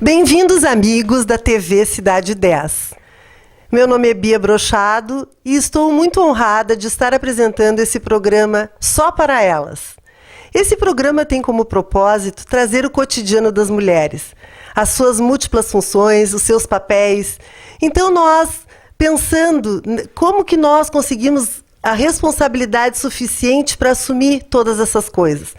Bem-vindos, amigos da TV Cidade 10. Meu nome é Bia Brochado e estou muito honrada de estar apresentando esse programa Só para Elas. Esse programa tem como propósito trazer o cotidiano das mulheres, as suas múltiplas funções, os seus papéis. Então nós, pensando como que nós conseguimos a responsabilidade suficiente para assumir todas essas coisas.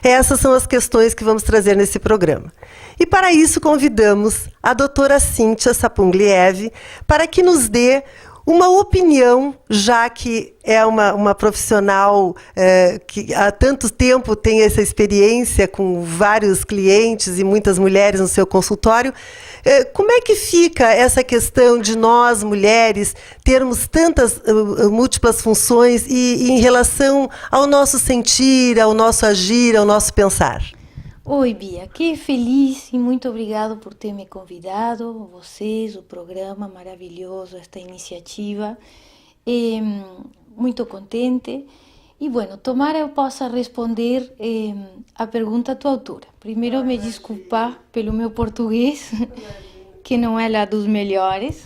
Essas são as questões que vamos trazer nesse programa. E para isso convidamos a doutora Cíntia Sapungliev para que nos dê uma opinião, já que é uma profissional que há tanto tempo tem essa experiência com vários clientes e muitas mulheres no seu consultório. Como é que fica essa questão de nós, mulheres, termos tantas múltiplas funções e em relação ao nosso sentir, ao nosso agir, ao nosso pensar? Oi, Bia, que feliz e muito obrigado por ter me convidado, vocês, o programa maravilhoso, esta iniciativa. Muito contente. E, bueno, tomara eu possa responder a pergunta à tua altura. Primeiro, me desculpar pelo meu português, que não é lá dos melhores,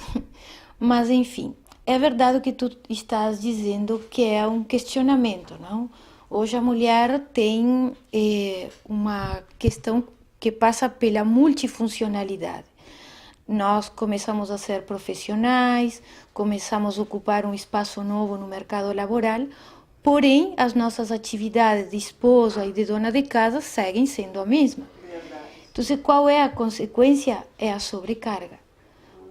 mas, enfim, é verdade o que tu estás dizendo, que é um questionamento, não? Hoje a mulher tem uma questão que passa pela multifuncionalidade. Nós começamos a ser profissionais, começamos a ocupar um espaço novo no mercado laboral, porém as nossas atividades de esposa e de dona de casa seguem sendo a mesma. Então, qual é a consequência? É a sobrecarga.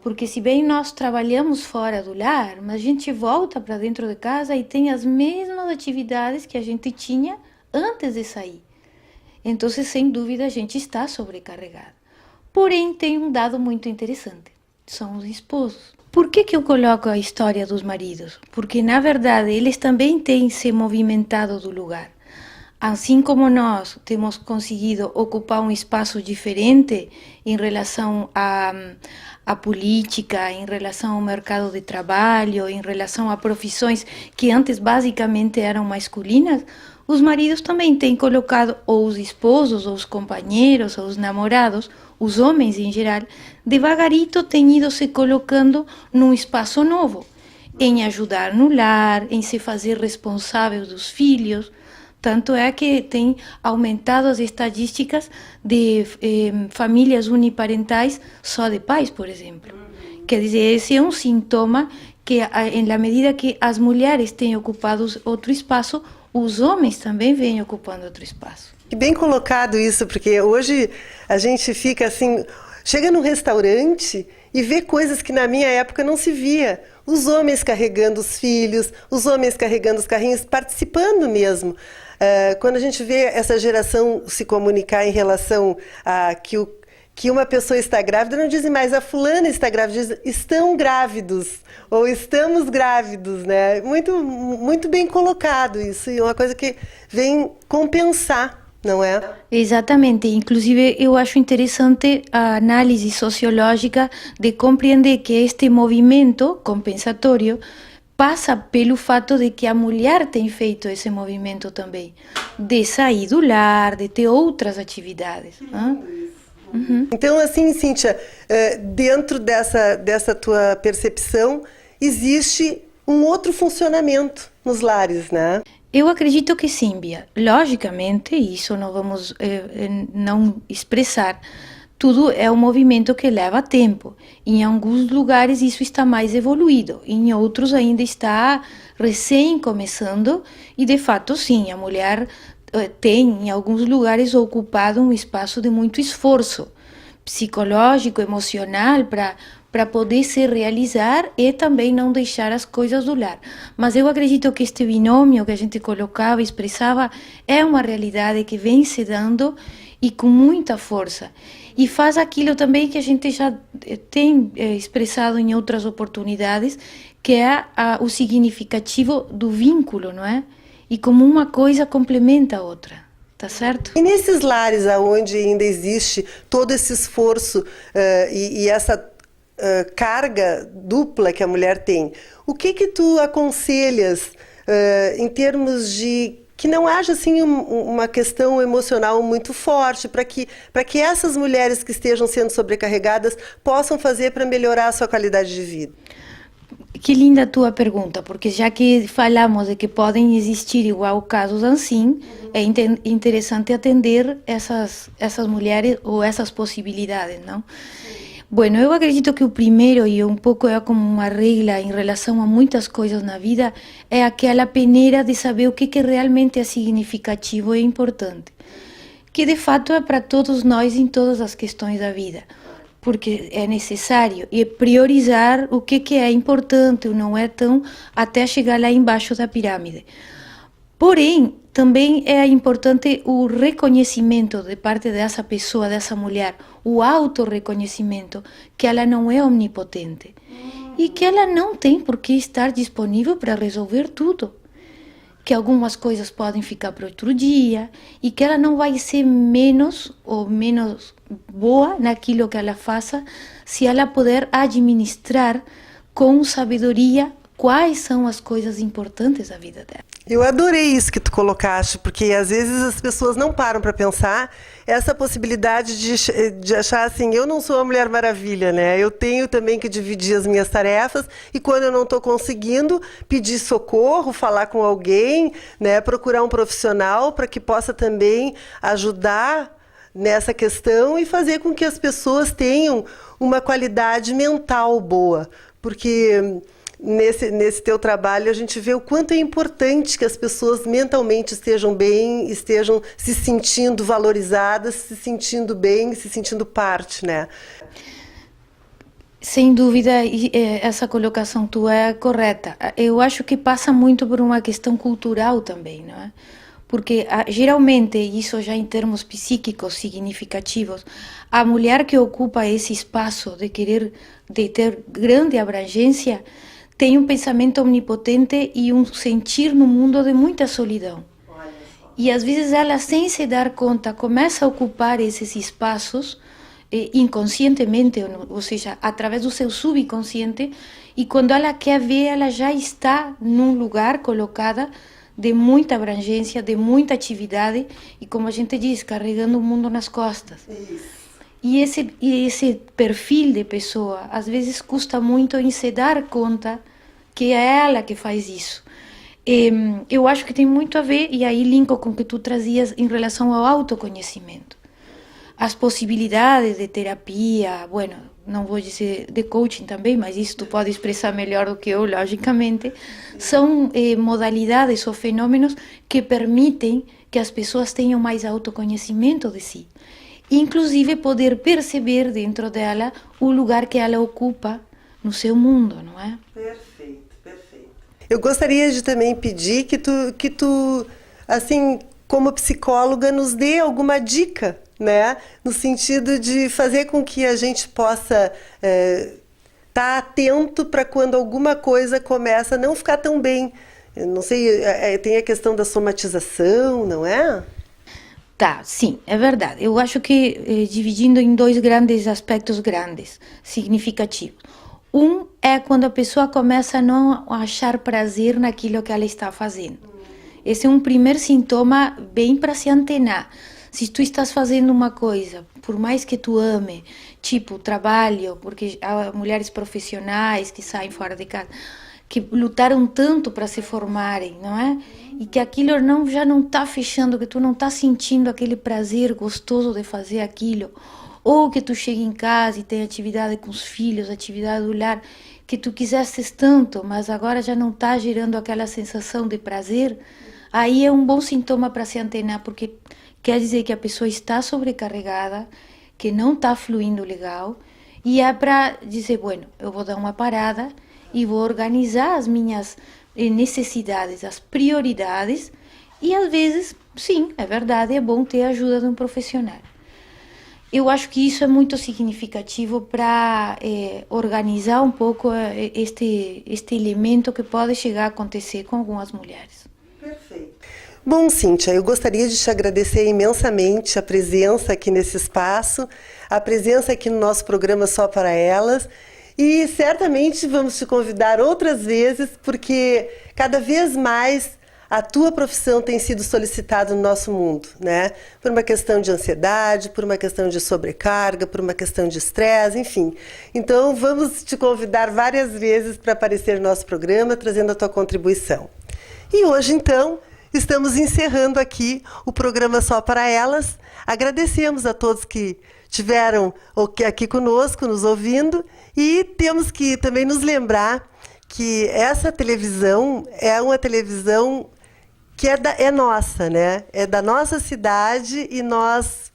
Porque se bem nós trabalhamos fora do lar, mas a gente volta para dentro de casa e tem as mesmas atividades que a gente tinha antes de sair. Então, sem dúvida, a gente está sobrecarregada. Porém, tem um dado muito interessante, são os esposos. Por que eu coloco a história dos maridos? Porque, na verdade, eles também têm se movimentado do lugar. Assim como nós temos conseguido ocupar um espaço diferente em relação à política, em relação ao mercado de trabalho, em relação a profissões que antes basicamente eram masculinas, os maridos também têm colocado, ou os esposos, ou os companheiros, ou os namorados, os homens em geral, devagarito têm ido se colocando num espaço novo, em ajudar no lar, em se fazer responsável dos filhos. Tanto é que tem aumentado as estatísticas de famílias uniparentais só de pais, por exemplo. Quer dizer, esse é um sintoma que, na medida que as mulheres têm ocupado outro espaço, os homens também vêm ocupando outro espaço. Que bem colocado isso, porque hoje a gente fica assim, chega num restaurante e vê coisas que na minha época não se via. Os homens carregando os filhos, os homens carregando os carrinhos, participando mesmo. Quando a gente vê essa geração se comunicar em relação a que uma pessoa está grávida, não dizem mais a fulana está grávida, dizem estão grávidos ou estamos grávidos, né? Muito, muito bem colocado isso, e uma coisa que vem compensar, não é? Exatamente, inclusive eu acho interessante a análise sociológica de compreender que este movimento compensatório passa pelo fato de que a mulher tem feito esse movimento também, de sair do lar, de ter outras atividades. Uhum. Então, assim, Cíntia, dentro dessa tua percepção, existe um outro funcionamento nos lares, né? Eu acredito que sim, Bia. Logicamente, isso não vamos não expressar. Tudo é um movimento que leva tempo. Em alguns lugares isso está mais evoluído, em outros ainda está recém começando e, de fato, sim, a mulher tem, em alguns lugares, ocupado um espaço de muito esforço psicológico, emocional, para poder se realizar e também não deixar as coisas do lar. Mas eu acredito que este binômio que a gente colocava, expressava, é uma realidade que vem se dando e com muita força. E faz aquilo também que a gente já tem expressado em outras oportunidades, que é o significativo do vínculo, não é? E como uma coisa complementa a outra, tá certo? E nesses lares onde ainda existe todo esse esforço e essa carga dupla que a mulher tem, o que tu aconselhas em termos de que não haja assim uma questão emocional muito forte, para que essas mulheres que estejam sendo sobrecarregadas possam fazer para melhorar a sua qualidade de vida? Que linda a tua pergunta, porque já que falamos de que podem existir igual casos assim, é interessante atender essas mulheres ou essas possibilidades, não? Bueno, eu acredito que o primeiro, e um pouco é como uma regra em relação a muitas coisas na vida, é aquela peneira de saber o que realmente é significativo e importante. Que de fato é para todos nós em todas as questões da vida. Porque é necessário priorizar o que é importante ou não é tão, até chegar lá embaixo da pirâmide. Porém, também é importante o reconhecimento de parte dessa pessoa, dessa mulher, o autorreconhecimento que ela não é omnipotente e que ela não tem por que estar disponível para resolver tudo. Que algumas coisas podem ficar para outro dia e que ela não vai ser menos ou menos boa naquilo que ela faça se ela puder administrar com sabedoria quais são as coisas importantes da vida dela. Eu adorei isso que tu colocaste, porque às vezes as pessoas não param para pensar essa possibilidade de achar assim, eu não sou a Mulher Maravilha, né? Eu tenho também que dividir as minhas tarefas e quando eu não estou conseguindo, pedir socorro, falar com alguém, né? Procurar um profissional para que possa também ajudar nessa questão e fazer com que as pessoas tenham uma qualidade mental boa, porque nesse teu trabalho a gente vê o quanto é importante que as pessoas mentalmente estejam bem, estejam se sentindo valorizadas, se sentindo bem, se sentindo parte, né? Sem dúvida, essa colocação tua é correta. Eu acho que passa muito por uma questão cultural também, não é? Porque geralmente, isso já em termos psíquicos significativos, a mulher que ocupa esse espaço de ter grande abrangência tem um pensamento omnipotente e um sentir no mundo de muita solidão. E às vezes ela, sem se dar conta, começa a ocupar esses espaços inconscientemente, ou seja, através do seu subconsciente, e quando ela quer ver, ela já está num lugar colocada de muita abrangência, de muita atividade, e como a gente diz, carregando o mundo nas costas. E esse perfil de pessoa, às vezes custa muito em se dar conta que é ela que faz isso. Eu acho que tem muito a ver, e aí linko com o que tu trazias em relação ao autoconhecimento. As possibilidades de terapia, bueno, não vou dizer de coaching também, mas isso tu pode expressar melhor do que eu, logicamente, são modalidades ou fenômenos que permitem que as pessoas tenham mais autoconhecimento de si. Inclusive poder perceber dentro dela o lugar que ela ocupa no seu mundo, não é? Perfeito, perfeito. Eu gostaria de também pedir que tu, assim, como psicóloga, nos dê alguma dica, né? No sentido de fazer com que a gente possa estar atento para quando alguma coisa começa a não ficar tão bem. Eu não sei, tem a questão da somatização, não é? Tá, sim, é verdade. Eu acho que dividindo em dois grandes aspectos significativos. Um é quando a pessoa começa a não achar prazer naquilo que ela está fazendo. Esse é um primeiro sintoma bem para se antenar. Se tu estás fazendo uma coisa, por mais que tu ame, tipo trabalho, porque há mulheres profissionais que saem fora de casa, que lutaram tanto para se formarem, não é? E que aquilo já não está fechando, que tu não está sentindo aquele prazer gostoso de fazer aquilo. Ou que tu chega em casa e tem atividade com os filhos, atividade do lar, que tu quisesses tanto, mas agora já não está gerando aquela sensação de prazer, aí é um bom sintoma para se antenar, porque quer dizer que a pessoa está sobrecarregada, que não está fluindo legal, e é para dizer, bueno, eu vou dar uma parada e vou organizar as minhas necessidades, as prioridades, e às vezes, sim, é verdade, é bom ter a ajuda de um profissional. Eu acho que isso é muito significativo para organizar um pouco este elemento que pode chegar a acontecer com algumas mulheres. Perfeito. Bom, Cíntia, eu gostaria de te agradecer imensamente a presença aqui nesse espaço, a presença aqui no nosso programa Só para Elas, e certamente vamos te convidar outras vezes, porque cada vez mais a tua profissão tem sido solicitada no nosso mundo, né? Por uma questão de ansiedade, por uma questão de sobrecarga, por uma questão de estresse, enfim. Então, vamos te convidar várias vezes para aparecer no nosso programa, trazendo a tua contribuição. E hoje, então, estamos encerrando aqui o programa Só para Elas. Agradecemos a todos que tiveram aqui conosco, nos ouvindo, e temos que também nos lembrar que essa televisão é uma televisão que é nossa, né? É da nossa cidade e nós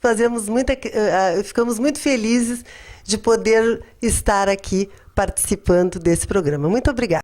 ficamos muito felizes de poder estar aqui participando desse programa. Muito obrigada.